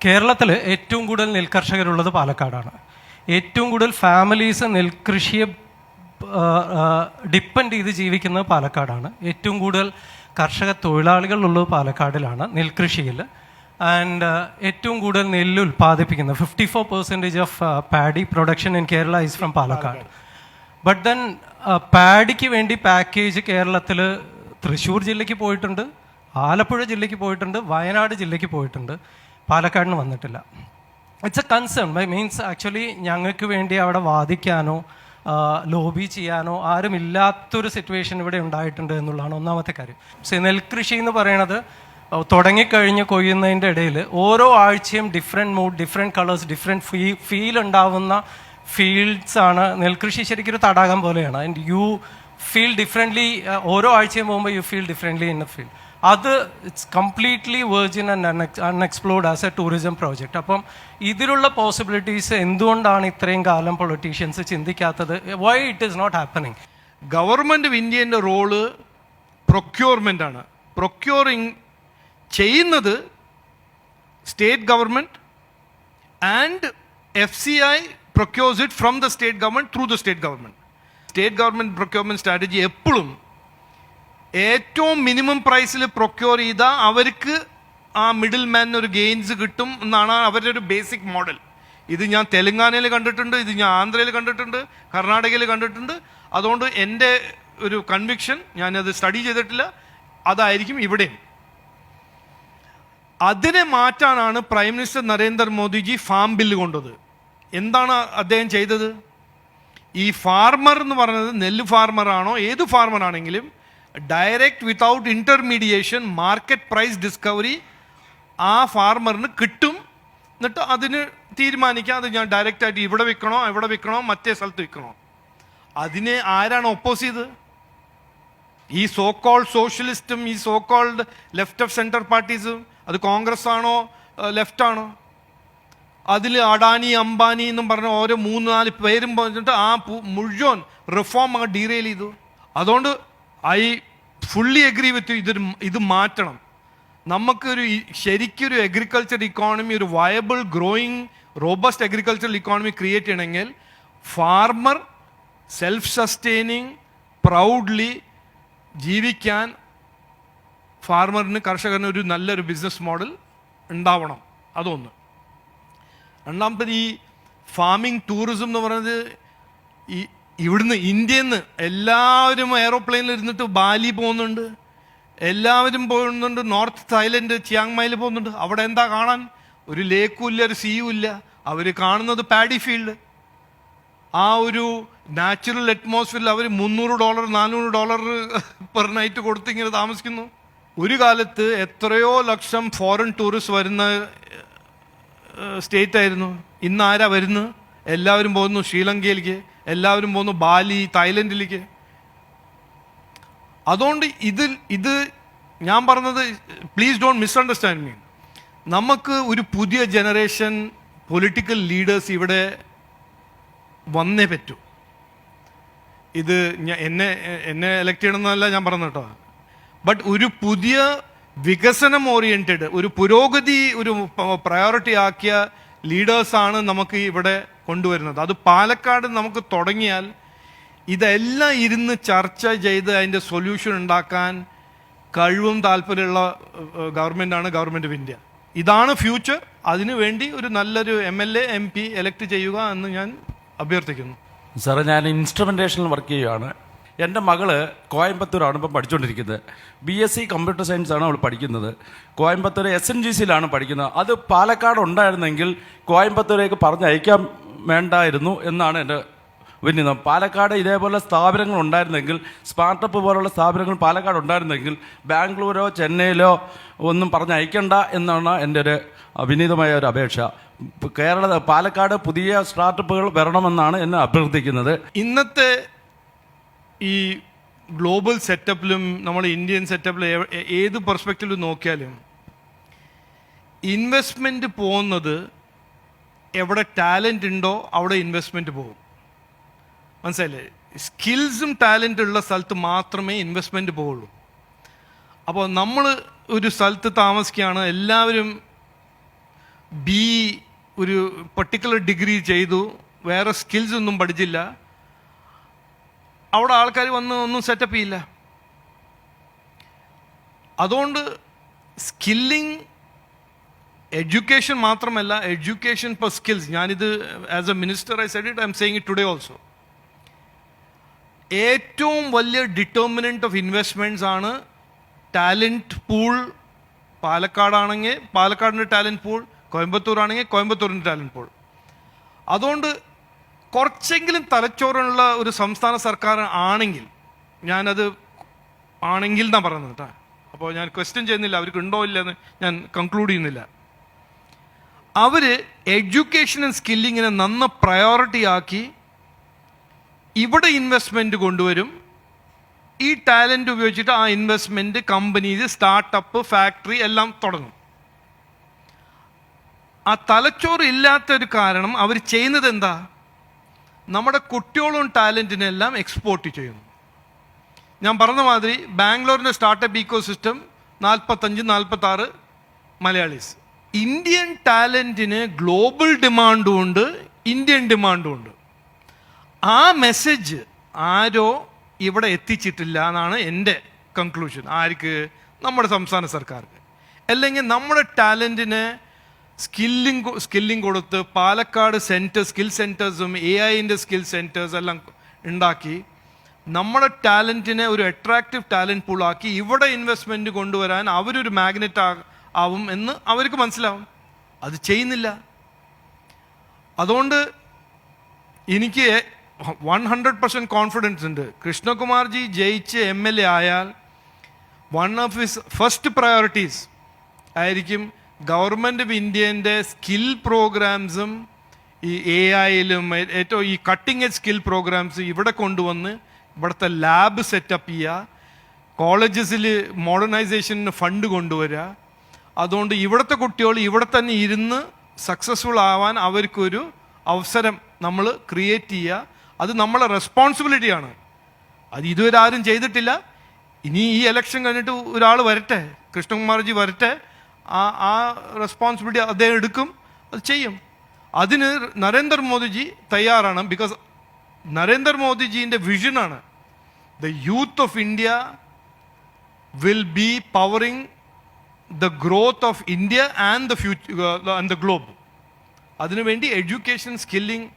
കേരളത്തിൽ ഏറ്റവും കൂടുതൽ നെൽകർഷകരുള്ളത് പാലക്കാടാണ്. ഏറ്റവും കൂടുതൽ ഫാമിലീസ് നെൽകൃഷിയെ ഡിപ്പെൻഡ് ചെയ്ത് ജീവിക്കുന്നത് പാലക്കാടാണ്. ഏറ്റവും കൂടുതൽ കർഷക തൊഴിലാളികളുള്ളത് പാലക്കാടിലാണ് നെൽകൃഷിയിൽ. ആൻഡ് ഏറ്റവും കൂടുതൽ നെല്ല് ഉൽപ്പാദിപ്പിക്കുന്നത് 54% of paddy production in Kerala is from Palakkad. But then പാഡിക്ക് വേണ്ടി പാക്കേജ് കേരളത്തിൽ തൃശ്ശൂർ ജില്ലയ്ക്ക് പോയിട്ടുണ്ട്, ആലപ്പുഴ ജില്ലയ്ക്ക് പോയിട്ടുണ്ട്, വയനാട് ജില്ലയ്ക്ക് പോയിട്ടുണ്ട്, പാലക്കാടിന് വന്നിട്ടില്ല. It's A concern. Means actually ഞങ്ങൾക്ക് വേണ്ടി അവിടെ വാദിക്കാനോ ലോബി ചെയ്യാനോ ആരുമില്ലാത്തൊരു സിറ്റുവേഷൻ ഇവിടെ ഉണ്ടായിട്ടുണ്ട് എന്നുള്ളതാണ് ഒന്നാമത്തെ കാര്യം. നെൽകൃഷി എന്ന് പറയണത് തുടങ്ങിക്കഴിഞ്ഞ് കൊയ്യുന്നതിൻ്റെ ഇടയിൽ ഓരോ ആഴ്ചയും different mood, different colours, different feel ഉണ്ടാവുന്ന ഫീൽഡ്സ് ആണ്. നെൽകൃഷി ശരിക്കും ഒരു തടാകം പോലെയാണ്. And you feel differently. ഓരോ ആഴ്ചയും പോകുമ്പോൾ you feel differently in a field. അത് it's completely virgin and unexplored as a tourism project. അപ്പം ഇതിലുള്ള പോസിബിലിറ്റീസ് എന്തുകൊണ്ടാണ് ഇത്രയും കാലം പൊളിറ്റീഷ്യൻസ് ചിന്തിക്കാത്തത്? Why it is not happening? Government of ഇന്ത്യൻ്റെ റോള് പ്രൊക്യൂർമെൻ്റ് ആണ്. പ്രൊക്യൂറിങ് ചെയ്യുന്നത് state government and FCI procures it from the state government through the state government. State government procurement strategy എപ്പോഴും ഏറ്റവും മിനിമം പ്രൈസിൽ പ്രൊക്യൂർ ചെയ്താൽ അവർക്ക് ആ മിഡിൽ മാനിന് ഒരു ഗെയിൻസ് കിട്ടും എന്നാണ് അവരുടെ ഒരു ബേസിക് മോഡൽ. ഇത് ഞാൻ തെലങ്കാനയിൽ കണ്ടിട്ടുണ്ട്, ഇത് ഞാൻ ആന്ധ്രയിൽ കണ്ടിട്ടുണ്ട്, കർണാടകയിൽ കണ്ടിട്ടുണ്ട്. അതുകൊണ്ട് എൻ്റെ ഒരു കൺവിക്ഷൻ, ഞാനത് സ്റ്റഡി ചെയ്തിട്ടില്ല, അതായിരിക്കും ഇവിടെയും. അതിനെ മാറ്റാനാണ് prime minister Narendra Modi ji farm bill കൊണ്ടത്. എന്താണ് അദ്ദേഹം ചെയ്തത്? ഈ ഫാർമർ എന്ന് പറയുന്നത് നെല്ല് ഫാർമറാണോ ഏത് ഫാർമറാണെങ്കിലും direct without intermediation market price discovery ആ ഫാർമറിന് കിട്ടും. എന്നിട്ട് അതിന് തീരുമാനിക്കാം അത് ഞാൻ ഡയറക്റ്റായിട്ട് ഇവിടെ വിൽക്കണോ എവിടെ വിൽക്കണോ മറ്റേ സ്ഥലത്ത് വിൽക്കണോ. അതിനെ ആരാണ് ഒപ്പോസ് ചെയ്തത്? ഈ സോ കോൾഡ് സോഷ്യലിസ്റ്റും ഈ so called left of centre പാർട്ടീസും. അത് കോൺഗ്രസ് ആണോ ലെഫ്റ്റ് ആണോ? അതിൽ അഡാനി അംബാനി എന്നും പറഞ്ഞ ഓരോ 3-4 പേരും പറഞ്ഞിട്ട് ആ മുഴുവൻ റിഫോം അങ്ങ് ഡീറെയിൽ ചെയ്തു. അതുകൊണ്ട് ഐ ഫുള്ളി എഗ്രി വിത്ത് ഇത് മാറ്റണം. നമുക്കൊരു ശരിക്കൊരു അഗ്രികൾച്ചർ ഇക്കോണമി, ഒരു viable growing robust agricultural economy create ചെയ്യണമെങ്കിൽ ഫാർമർ സെൽഫ് സസ്റ്റെയിനിങ് പ്രൗഡ്ലി ജീവിക്കാൻ ഫാർമറിന്, കർഷകന് ഒരു നല്ലൊരു ബിസിനസ് മോഡൽ ഉണ്ടാവണം. അതൊന്ന്. രണ്ടാമത്തത് ഈ ഫാമിംഗ് ടൂറിസം എന്ന് പറയുന്നത് ഇവിടുന്ന് ഇന്ത്യയിൽ നിന്ന് എല്ലാവരും എയറോപ്ലെയിനിൽ ഇരുന്നിട്ട് ബാലി പോകുന്നുണ്ട്, എല്ലാവരും പോകുന്നുണ്ട്, നോർത്ത് തായ്ലൻഡ് ചിയാങ്മായിൽ പോകുന്നുണ്ട്. അവിടെ എന്താ കാണാൻ? ഒരു ലേക്കും ഇല്ല, ഒരു സീയും ഇല്ല. അവർ കാണുന്നത് പാഡി ഫീൽഡ്. ആ ഒരു നാച്ചുറൽ അറ്റ്മോസ്ഫിയറിൽ അവർ $300 $400 പെർ നൈറ്റ് കൊടുത്ത് ഇങ്ങനെ താമസിക്കുന്നു. ഒരു കാലത്ത് എത്രയോ ലക്ഷം ഫോറിൻ ടൂറിസ്റ്റ് വരുന്ന സ്റ്റേറ്റ് ആയിരുന്നു. ഇന്ന് ആരാ വരുന്നത്? എല്ലാവരും പോകുന്നു ശ്രീലങ്കയിലേക്ക്, എല്ലാവരും പോകുന്നു ബാലി, തായ്ലൻഡിലേക്ക്. അതുകൊണ്ട് ഇത് ഞാൻ പറഞ്ഞത്, പ്ലീസ് ഡോണ്ട് മിസ്അണ്ടർസ്റ്റാൻഡ് മീ. നമുക്ക് ഒരു പുതിയ ജനറേഷൻ പൊളിറ്റിക്കൽ ലീഡേഴ്സ് ഇവിടെ വന്നേ പറ്റൂ. ഇത് എന്നെ എലക്ട് ചെയ്യണമെന്നല്ല ഞാൻ പറഞ്ഞു കേട്ടോ. ബട്ട് ഒരു പുതിയ വികസനം ഓറിയൻറ്റഡ്, ഒരു പുരോഗതി ഒരു പ്രയോറിറ്റി ആക്കിയ ലീഡേഴ്സാണ് നമുക്ക് ഇവിടെ കൊണ്ടുവരുന്നത്. അത് പാലക്കാട് നമുക്ക് തുടങ്ങിയാൽ ഇതെല്ലാം ഇരുന്ന് ചർച്ച ചെയ്ത് അതിൻ്റെ സൊല്യൂഷൻ ഉണ്ടാക്കാൻ കഴിവും താല്പര്യമുള്ള ഗവൺമെൻറ്റാണ് ഗവൺമെൻറ് ഓഫ് ഇന്ത്യ. ഇതാണ് ഫ്യൂച്ചർ. അതിനുവേണ്ടി ഒരു നല്ലൊരു MLA MP എലക്ട് ചെയ്യുക എന്ന് ഞാൻ അഭ്യർത്ഥിക്കുന്നു. സാറേ, ഞാൻ ഇൻസ്ട്രുമെൻറ്റേഷനിൽ വർക്ക് ചെയ്യുകയാണ്. എൻ്റെ മകള് കോയമ്പത്തൂരാണ് ഇപ്പം പഠിച്ചുകൊണ്ടിരിക്കുന്നത്. BSc കമ്പ്യൂട്ടർ സയൻസ് ആണ് അവൾ പഠിക്കുന്നത്. കോയമ്പത്തൂർ SNGCയിലാണ് പഠിക്കുന്നത്. അത് പാലക്കാട് ഉണ്ടായിരുന്നെങ്കിൽ കോയമ്പത്തൂരേക്ക് പറഞ്ഞയക്കാൻ വേണ്ടായിരുന്നു എന്നാണ് എൻ്റെ വിനീതം. പാലക്കാട് ഇതേപോലെ സ്ഥാപനങ്ങൾ ഉണ്ടായിരുന്നെങ്കിൽ, സ്റ്റാർട്ടപ്പ് പോലുള്ള സ്ഥാപനങ്ങൾ പാലക്കാട് ഉണ്ടായിരുന്നെങ്കിൽ ബാംഗ്ലൂരോ ചെന്നൈയിലോ ഒന്നും പറഞ്ഞയക്കണ്ട എന്നാണ് എൻ്റെ ഒരു വിനീതമായ ഒരു അപേക്ഷ. പാലക്കാട് പുതിയ സ്റ്റാർട്ടപ്പുകൾ വരണമെന്നാണ് എന്നെ അഭ്യർത്ഥിക്കുന്നത്. ഇന്നത്തെ ഈ ഗ്ലോബൽ സെറ്റപ്പിലും നമ്മൾ ഇന്ത്യൻ സെറ്റപ്പിലും ഏത് പെർസ്പെക്റ്റീവിൽ നോക്കിയാലും ഇൻവെസ്റ്റ്മെൻറ്റ് പോകുന്നത് എവിടെ ടാലൻ്റ് ഉണ്ടോ അവിടെ ഇൻവെസ്റ്റ്മെൻറ്റ് പോകും. മനസ്സിലായില്ലേ? സ്കിൽസും ടാലൻ്റ് ഉള്ള സ്ഥലത്ത് മാത്രമേ ഇൻവെസ്റ്റ്മെൻറ്റ് പോവുള്ളൂ. അപ്പോൾ നമ്മൾ ഒരു സ്ഥലത്ത് താമസിക്കുകയാണ്, എല്ലാവരും ബി ഒരു പർട്ടിക്കുലർ ഡിഗ്രി ചെയ്തു, വേറെ സ്കിൽസ് ഒന്നും പഠിച്ചില്ല, അവിടെ ആൾക്കാർ വന്ന് ഒന്നും സെറ്റപ്പ് ചെയ്യില്ല. അതുകൊണ്ട് സ്കില്ലിങ് എഡ്യൂക്കേഷൻ മാത്രമല്ല, എഡ്യൂക്കേഷൻ പെർ സ്കിൽസ്. ഞാനിത് as a minister I said it, I'm saying it today also. ഏറ്റവും വലിയ ഡിറ്റർമിനൻറ്റ് ഓഫ് ഇൻവെസ്റ്റ്മെൻറ്റ്സ് ആണ് ടാലൻറ്റ് പൂൾ. പാലക്കാടാണെങ്കിൽ പാലക്കാടിൻ്റെ ടാലൻറ്റ് പൂൾ, കോയമ്പത്തൂർ ആണെങ്കിൽ കോയമ്പത്തൂരിൻ്റെ ടാലൻറ്റ് പൂൾ. അതുകൊണ്ട് കുറച്ചെങ്കിലും തലച്ചോറുള്ള ഒരു സംസ്ഥാന സർക്കാർ ആണെങ്കിൽ, ഞാനത് ആണെങ്കിൽ എന്നാണ് പറയുന്നത് കേട്ടോ, അപ്പോൾ ഞാൻ ക്വസ്റ്റ്യൻ ചെയ്യുന്നില്ല അവർക്ക് ഉണ്ടോ ഇല്ലെന്ന് ഞാൻ കൺക്ലൂഡ് ചെയ്യുന്നില്ല. അവർ എഡ്യൂക്കേഷൻ ആൻഡ് സ്കില്ലിങ്ങിനെ നന്ന പ്രയോറിറ്റി ആക്കി ഇവിടെ ഇൻവെസ്റ്റ്മെൻറ്റ് കൊണ്ടുവരും. ഈ ടാലൻറ്റ് ഉപയോഗിച്ചിട്ട് ആ ഇൻവെസ്റ്റ്മെൻറ്റ് കമ്പനീസ്, സ്റ്റാർട്ടപ്പ്, ഫാക്ടറി എല്ലാം തുടങ്ങും. ആ തലച്ചോറ് ഇല്ലാത്തൊരു കാരണം അവർ ചെയ്യുന്നത് എന്താ, നമ്മുടെ കുട്ടികളും ടാലൻറ്റിനെല്ലാം എക്സ്പോർട്ട് ചെയ്യുന്നു. ഞാൻ പറഞ്ഞ മാതിരി ബാംഗ്ലൂരിൻ്റെ startup ecosystem 45-46 Malayalis. Indian ടാലൻറ്റിന് ഗ്ലോബൽ ഡിമാൻഡും ഉണ്ട്, ഇന്ത്യൻ ഡിമാൻഡും ഉണ്ട്. ആ മെസ്സേജ് ആരോ ഇവിടെ എത്തിച്ചിട്ടില്ല എന്നാണ് എൻ്റെ കൺക്ലൂഷൻ. ആർക്ക്? നമ്മുടെ സംസ്ഥാന സർക്കാർക്ക്. അല്ലെങ്കിൽ നമ്മുടെ ടാലൻറ്റിന് സ്കില്ലിംഗ് കൊടുത്ത് പാലക്കാട് സ്കിൽ സെൻറ്റേഴ്സും AI-ൻ്റെ സ്കിൽ സെൻറ്റേഴ്സ് എല്ലാം ഉണ്ടാക്കി നമ്മുടെ ടാലൻറ്റിനെ ഒരു അട്രാക്റ്റീവ് ടാലൻറ്റ് പൂളാക്കി ഇവിടെ ഇൻവെസ്റ്റ്മെൻറ്റ് കൊണ്ടുവരാൻ അവരൊരു മാഗ്നറ്റ് ആവും എന്ന് അവർക്ക് മനസ്സിലാവും. അത് ചെയ്യുന്നില്ല. അതുകൊണ്ട് എനിക്ക് 100% കോൺഫിഡൻസ് ഉണ്ട്, കൃഷ്ണകുമാർജി ജയിച്ച് MLA ആയാൽ one of his first priorities ആയിരിക്കും ഗവൺമെൻറ് ഓഫ് ഇന്ത്യൻ്റെ സ്കിൽ പ്രോഗ്രാംസും ഈ AI-യിലും ഏറ്റവും ഈ കട്ടിംഗ് എഡ്ജ് സ്കിൽ പ്രോഗ്രാംസ് ഇവിടെ കൊണ്ടുവന്ന് ഇവിടുത്തെ ലാബ് സെറ്റപ്പ് ചെയ്യുക, കോളേജസിൽ മോഡേണൈസേഷന് ഫണ്ട് കൊണ്ടുവരിക. അതുകൊണ്ട് ഇവിടുത്തെ കുട്ടികൾ ഇവിടെ തന്നെ ഇരുന്ന് സക്സസ്ഫുൾ ആവാൻ അവർക്കൊരു അവസരം നമ്മൾ ക്രിയേറ്റ് ചെയ്യുക. അത് നമ്മളെ റെസ്പോൺസിബിലിറ്റിയാണ്. അത് ഇതുവരെ ആരും ചെയ്തിട്ടില്ല. ഇനി ഈ ഇലക്ഷൻ കഴിഞ്ഞിട്ട് ഒരാൾ വരട്ടെ, കൃഷ്ണകുമാർജി വരട്ടെ, ആ റെസ്പോൺസിബിലിറ്റി അദ്ദേഹം എടുക്കും, അത് ചെയ്യും. അതിന് നരേന്ദ്രമോദിജി തയ്യാറാണ്. Because നരേന്ദ്രമോദിജീൻ്റെ വിഷനാണ് the youth of India will be powering the growth of India and the future and the globe. അതിനുവേണ്ടി എഡ്യൂക്കേഷൻ, സ്കില്ലിംഗ്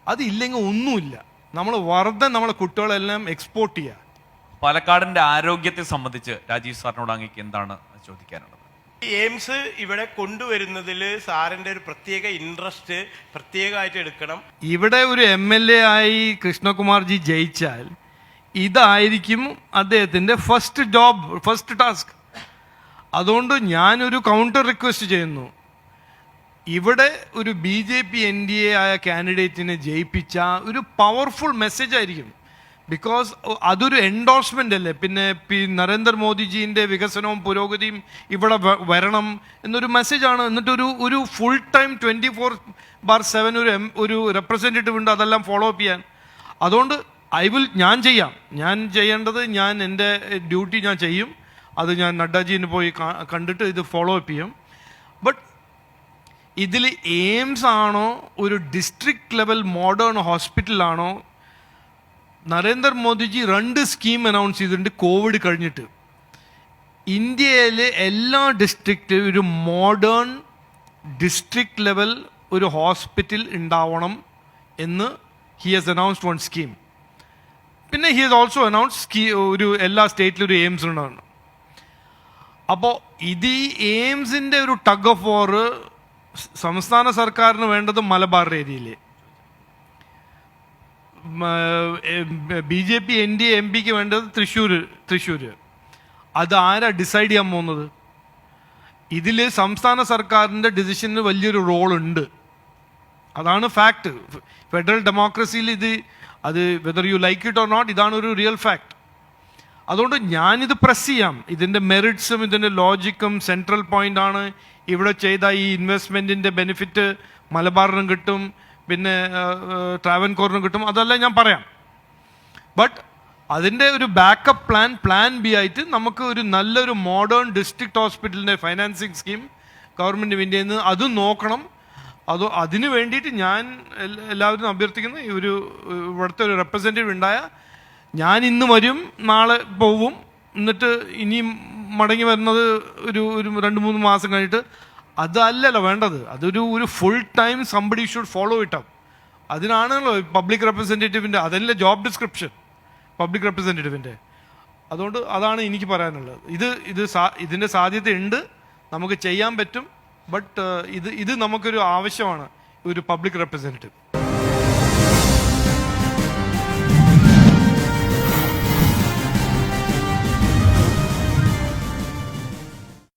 അതില്ലെങ്കിൽ ഒന്നുമില്ല. നമ്മൾ വെറുതെ നമ്മളെ കുട്ടികളെല്ലാം എക്സ്പോർട്ട് ചെയ്യുക. പാലക്കാടിന്റെ ആരോഗ്യത്തെ സംബന്ധിച്ച് രാജീവ് സാറിനോട് അങ്ങേക്ക് എന്താണ് ചോദിക്കാനുള്ളത്? എയിംസ് ഇവിടെ കൊണ്ടുവരുന്നതിൽ സാറിൻ്റെ ഒരു പ്രത്യേക ഇൻട്രസ്റ്റ് പ്രത്യേകമായിട്ട് എടുക്കണം. ഇവിടെ ഒരു MLA ആയി കൃഷ്ണകുമാർജി ജയിച്ചാൽ ഇതായിരിക്കും അദ്ദേഹത്തിൻ്റെ ഫസ്റ്റ് ജോബ്, ഫസ്റ്റ് ടാസ്ക്. അതുകൊണ്ട് ഞാനൊരു കൗണ്ടർ റിക്വസ്റ്റ് ചെയ്യുന്നു. ഇവിടെ ഒരു BJP NDA ആയ കാൻഡിഡേറ്റിനെ ജയിപ്പിച്ച ഒരു പവർഫുൾ മെസ്സേജ് ആയിരിക്കും. ബിക്കോസ് അതൊരു എൻഡോഴ്സ്മെൻ്റ് അല്ലേ. പിന്നെ നരേന്ദ്രമോദിജീൻ്റെ വികസനവും പുരോഗതിയും ഇവിടെ വരണം എന്നൊരു മെസ്സേജാണ്. എന്നിട്ട് ഒരു ഫുൾ ടൈം 24/7 ഒരു റെപ്രസെൻറ്റേറ്റീവ് ഉണ്ട് അതെല്ലാം ഫോളോ അപ്പ് ചെയ്യാൻ. അതുകൊണ്ട് ഞാൻ ചെയ്യേണ്ടത് എൻ്റെ ഡ്യൂട്ടി ഞാൻ ചെയ്യും. അത് ഞാൻ നഡ്ഡാജീനെ പോയി കണ്ടിട്ട് ഇത് ഫോളോ അപ്പ് ചെയ്യും. ബട്ട് ഇതിൽ എയിംസ് ആണോ ഒരു district level modern ഹോസ്പിറ്റലാണോ? Narendra Modi ji 2 scheme announce ചെയ്തിട്ടുണ്ട് കോവിഡ് കഴിഞ്ഞിട്ട്. ഇന്ത്യയിലെ എല്ലാ ഡിസ്ട്രിക്റ്റ് ഒരു മോഡേൺ ഡിസ്ട്രിക്ട് ലെവൽ ഒരു ഹോസ്പിറ്റൽ ഉണ്ടാവണം എന്ന് ഹി ഹാസ് അനൗൺസ്ഡ് 1 സ്കീം. പിന്നെ ഹി ഹാസ് ഓൾസോ അനൗൺസ്ഡ് ഒരു എല്ലാ സ്റ്റേറ്റിലും ഒരു എയിംസ് ഉണ്ടാവണം. അപ്പോൾ ഇത് ഈ എയിംസിൻ്റെ ഒരു ടഗ് ഓഫ് വാർ സംസ്ഥാന സർക്കാരിന് വേണ്ടത് മലബാർ ഏരിയയിൽ. BJP NDA MP-ക്ക് വേണ്ടത് തൃശ്ശൂർ. അത് ആരാ ഡിസൈഡ് ചെയ്യാൻ പോകുന്നത്? ഇതിൽ സംസ്ഥാന സർക്കാരിൻ്റെ ഡിസിഷന് വലിയൊരു റോളുണ്ട്. അതാണ് ഫാക്ട്. ഫെഡറൽ ഡെമോക്രസിയിൽ അത് whether you like it or not, ഇതാണ് ഒരു റിയൽ ഫാക്ട്. അതുകൊണ്ട് ഞാനിത് പ്രസ് ചെയ്യാം. ഇതിൻ്റെ മെറിറ്റ്സും ഇതിൻ്റെ ലോജിക്കും സെൻട്രൽ പോയിന്റ് ആണ്. ഇവിടെ ചെയ്ത ഈ ഇൻവെസ്റ്റ്മെൻറ്റിൻ്റെ ബെനിഫിറ്റ് മലബാറിനും കിട്ടും, പിന്നെ ട്രാവൻകൂറിനും കിട്ടും, അതെല്ലാം ഞാൻ പറയാം. ബട്ട് അതിൻ്റെ ഒരു ബാക്കപ്പ് പ്ലാൻ B ആയിട്ട് നമുക്ക് ഒരു നല്ലൊരു മോഡേൺ ഡിസ്ട്രിക്ട് ഹോസ്പിറ്റലിൻ്റെ ഫൈനാൻസിങ് സ്കീം ഗവൺമെൻറ് ഓഫ് ഇന്ത്യയിൽ നിന്ന് അതും നോക്കണം. അതിന് വേണ്ടിയിട്ട് ഞാൻ എല്ലാവരും അഭ്യർത്ഥിക്കുന്നു, ഇവിടുത്തെ ഒരു റെപ്രസെൻറ്റേറ്റീവ് ഉണ്ടായ ഞാൻ ഇന്ന് വരും, നാളെ പോവും, എന്നിട്ട് ഇനിയും മടങ്ങി വരുന്നത് ഒരു 2-3 മാസം കഴിഞ്ഞിട്ട് അതല്ലല്ലോ വേണ്ടത്. ഒരു full time somebody should follow it up. അതിനാണല്ലോ പബ്ലിക് റെപ്രസെൻറ്റേറ്റീവിൻ്റെ, അതല്ലേ ജോബ് ഡിസ്ക്രിപ്ഷൻ പബ്ലിക് റെപ്രസെൻറ്റേറ്റീവിൻ്റെ. അതുകൊണ്ട് അതാണ് എനിക്ക് പറയാനുള്ളത്. ഇതിൻ്റെ സാധ്യതയുണ്ട്, നമുക്ക് ചെയ്യാൻ പറ്റും. ബട്ട് ഇത് നമുക്കൊരു ആവശ്യമാണ്, ഒരു പബ്ലിക് റെപ്രസെൻറ്റേറ്റീവ്.